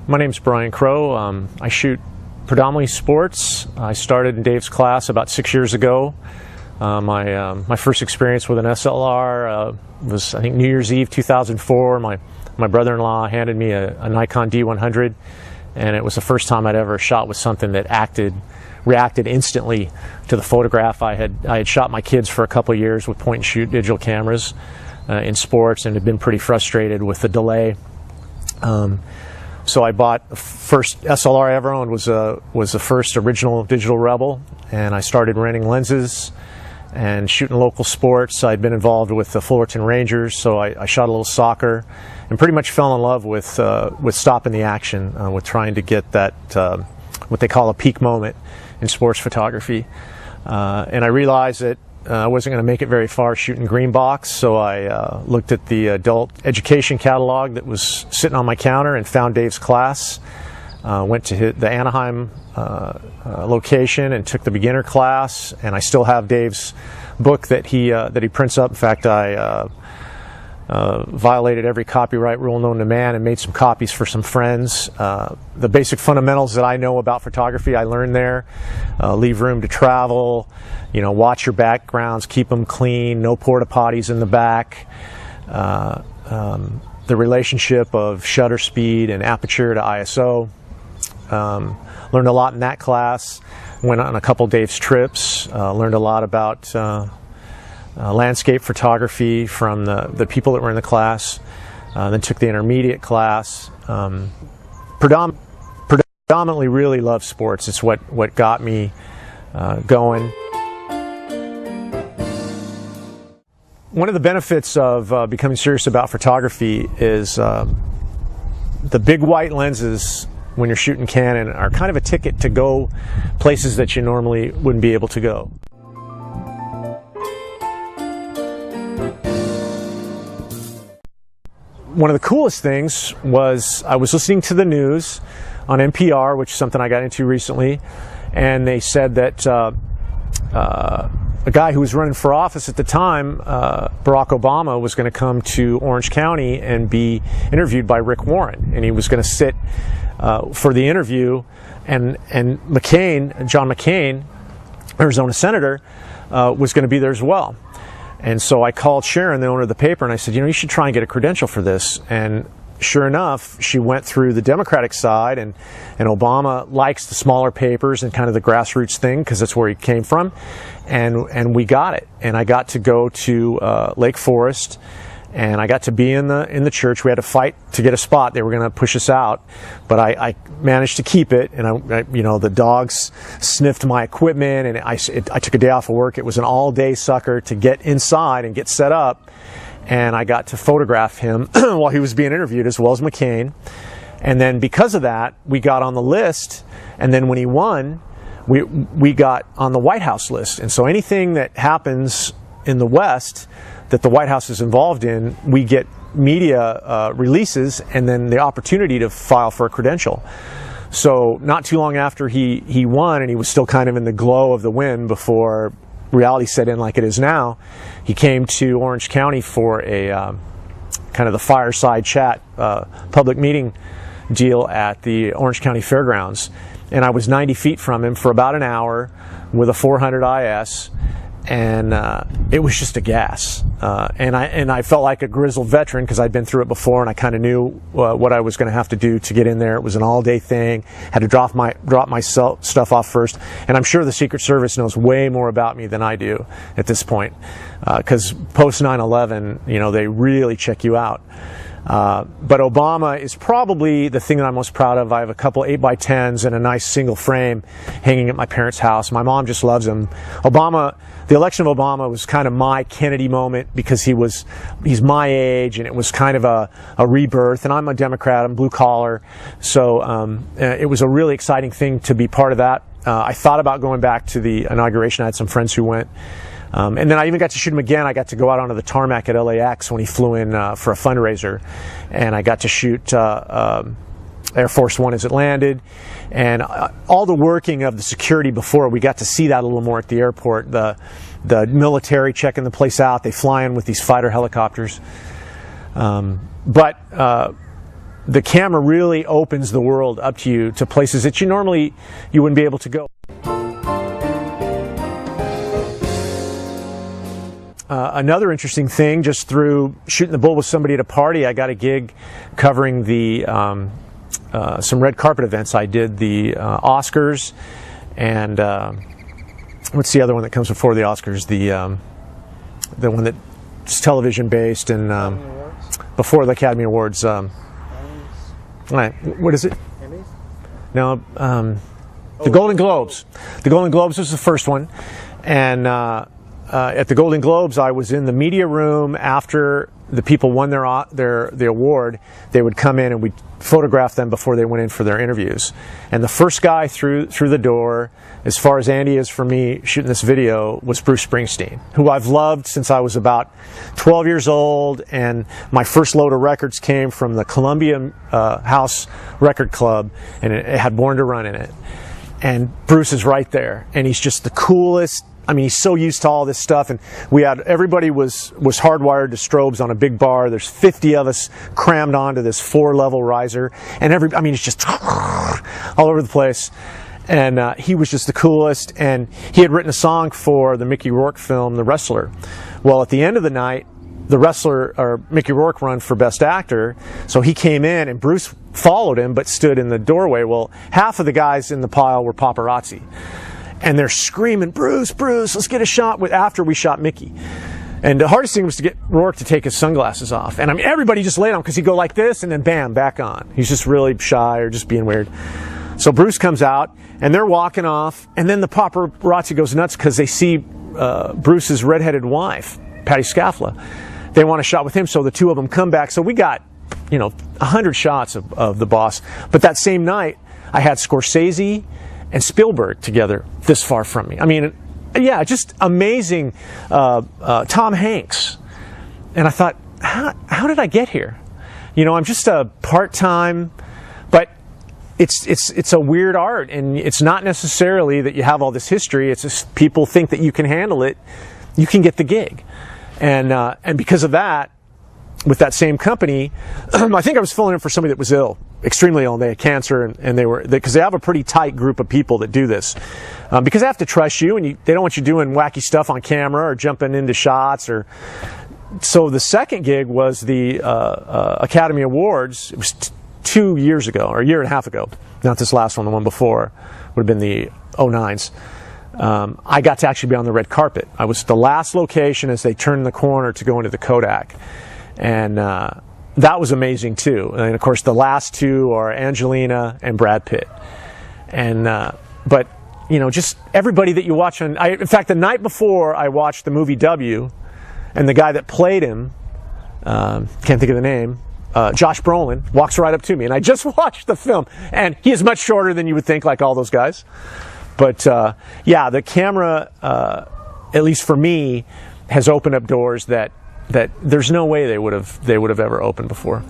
My name's Bryan Crowe. I shoot predominantly sports. I started in Dave's class about 6 years ago. My first experience with an SLR was, I think, New Year's Eve 2004. My brother-in-law handed me a Nikon D100, and it was the first time I'd ever shot with something that reacted instantly to the photograph. I had shot my kids for a couple of years with point-and-shoot digital cameras in sports, and had been pretty frustrated with the delay. So I bought the first SLR I ever owned was the first original digital Rebel, and I started renting lenses and shooting local sports. I'd been involved with the Fullerton Rangers, so I shot a little soccer, and pretty much fell in love with stopping the action, with trying to get that what they call a peak moment in sports photography. And I realized that I wasn't going to make it very far shooting green box, so I looked at the adult education catalog that was sitting on my counter and found Dave's class. Went to the Anaheim location and took the beginner class, and I still have Dave's book that he prints up. In fact, I violated every copyright rule known to man and made some copies for some friends. The basic fundamentals that I know about photography I learned there. Leave room to travel, watch your backgrounds, keep them clean, no porta potties in the back. The relationship of shutter speed and aperture to ISO. Learned a lot in that class. Went on a couple Dave's trips. Learned a lot about landscape photography from the people that were in the class. Then took the intermediate class. Predominantly really love sports. It's what got me going. One of the benefits of becoming serious about photography is the big white lenses when you're shooting Canon are kind of a ticket to go places that you normally wouldn't be able to go. One of the coolest things was I was listening to the news on NPR, which is something I got into recently, and they said that a guy who was running for office at the time, Barack Obama, was going to come to Orange County and be interviewed by Rick Warren, and he was going to sit for the interview, and John McCain, Arizona senator, was going to be there as well. And so I called Sharon, the owner of the paper, and I said, you should try and get a credential for this. And sure enough, she went through the Democratic side, and Obama likes the smaller papers and kind of the grassroots thing because that's where he came from, and we got it. And I got to go to Lake Forest, and I got to be in the church. We had to fight to get a spot. They were going to push us out, but I managed to keep it. And the dogs sniffed my equipment, and I took a day off of work. It was an all-day sucker to get inside and get set up, and I got to photograph him while he was being interviewed, as well as McCain. And then because of that, we got on the list. And then when he won, we got on the White House list. And so anything that happens in the West that the White House is involved in, we get media releases and then the opportunity to file for a credential. So not too long after he won, and he was still kind of in the glow of the win before reality set in like it is now, he came to Orange County for a kind of the fireside chat public meeting deal at the Orange County Fairgrounds. And I was 90 feet from him for about an hour with a 400 IS. And it was just a gas, and I felt like a grizzled veteran because I'd been through it before, and I kind of knew what I was going to have to do to get in there. It was an all-day thing. Had to drop my stuff off first, and I'm sure the Secret Service knows way more about me than I do at this point, because post 9/11, they really check you out. But Obama is probably the thing that I'm most proud of. I have a couple 8x10s and a nice single frame hanging at my parents' house. My mom just loves him. The election of Obama was kind of my Kennedy moment because he's my age, and it was kind of a rebirth. And I'm a Democrat, I'm blue collar, so it was a really exciting thing to be part of that. I thought about going back to the inauguration. I had some friends who went. And then I even got to shoot him again. I got to go out onto the tarmac at LAX when he flew in for a fundraiser, and I got to shoot Air Force One as it landed, and all the working of the security before. We got to see that a little more at the airport. The military checking the place out. They fly in with these fighter helicopters. But the camera really opens the world up to you, to places that you wouldn't be able to go. Another interesting thing, just through shooting the bull with somebody at a party, I got a gig covering the some red carpet events. I did the Oscars, and what's the other one that comes before the Oscars? The one that's television based and before the Academy Awards. What is it? Emmys? No, the Golden Globes. The Golden Globes was the first one, and at the Golden Globes, I was in the media room after the people won the award. They would come in and we'd photograph them before they went in for their interviews. And the first guy through the door, as far as Andy is for me shooting this video, was Bruce Springsteen, who I've loved since I was about 12 years old. And my first load of records came from the Columbia House Record Club, and it had Born to Run in it. And Bruce is right there, and he's just the coolest. I mean, he's so used to all this stuff, and everybody was hardwired to strobes on a big bar. There's 50 of us crammed onto this 4-level riser, and it's just all over the place. And he was just the coolest, and he had written a song for the Mickey Rourke film, The Wrestler. Well, at the end of the night, the wrestler, or Mickey Rourke, won for Best Actor, so he came in, and Bruce followed him, but stood in the doorway. Well, half of the guys in the pile were paparazzi. And they're screaming, Bruce, Bruce, let's get a shot after we shot Mickey. And the hardest thing was to get Rourke to take his sunglasses off. And I mean, everybody just laid on him because he'd go like this and then bam, back on. He's just really shy or just being weird. So Bruce comes out and they're walking off. And then the paparazzi goes nuts because they see Bruce's redheaded wife, Patty Scaffla. They want a shot with him. So the two of them come back. So we got, 100 shots of the boss. But that same night, I had Scorsese and Spielberg together this far from me. I mean, yeah, just amazing. Tom Hanks. And I thought, how did I get here? I'm just a part-time, but it's a weird art, and it's not necessarily that you have all this history. It's just people think that you can handle it, you can get the gig. And because of that, with that same company, I think I was filling in for somebody that was ill, extremely ill, and they had cancer, and because they have a pretty tight group of people that do this, because they have to trust you, and they don't want you doing wacky stuff on camera or jumping into shots. So the second gig was the Academy Awards. It was 2 years ago, or a year and a half ago. Not this last one, the one before would have been the 09s. I got to actually be on the red carpet. I was the last location as they turned the corner to go into the Kodak. And that was amazing too. And of course, the last two are Angelina and Brad Pitt. And but just everybody that you watch on. In fact, the night before I watched the movie W, and the guy that played him, can't think of the name, Josh Brolin, walks right up to me, and I just watched the film, and he is much shorter than you would think, like all those guys. But yeah, the camera, at least for me, has opened up doors that there's no way they would have ever opened before.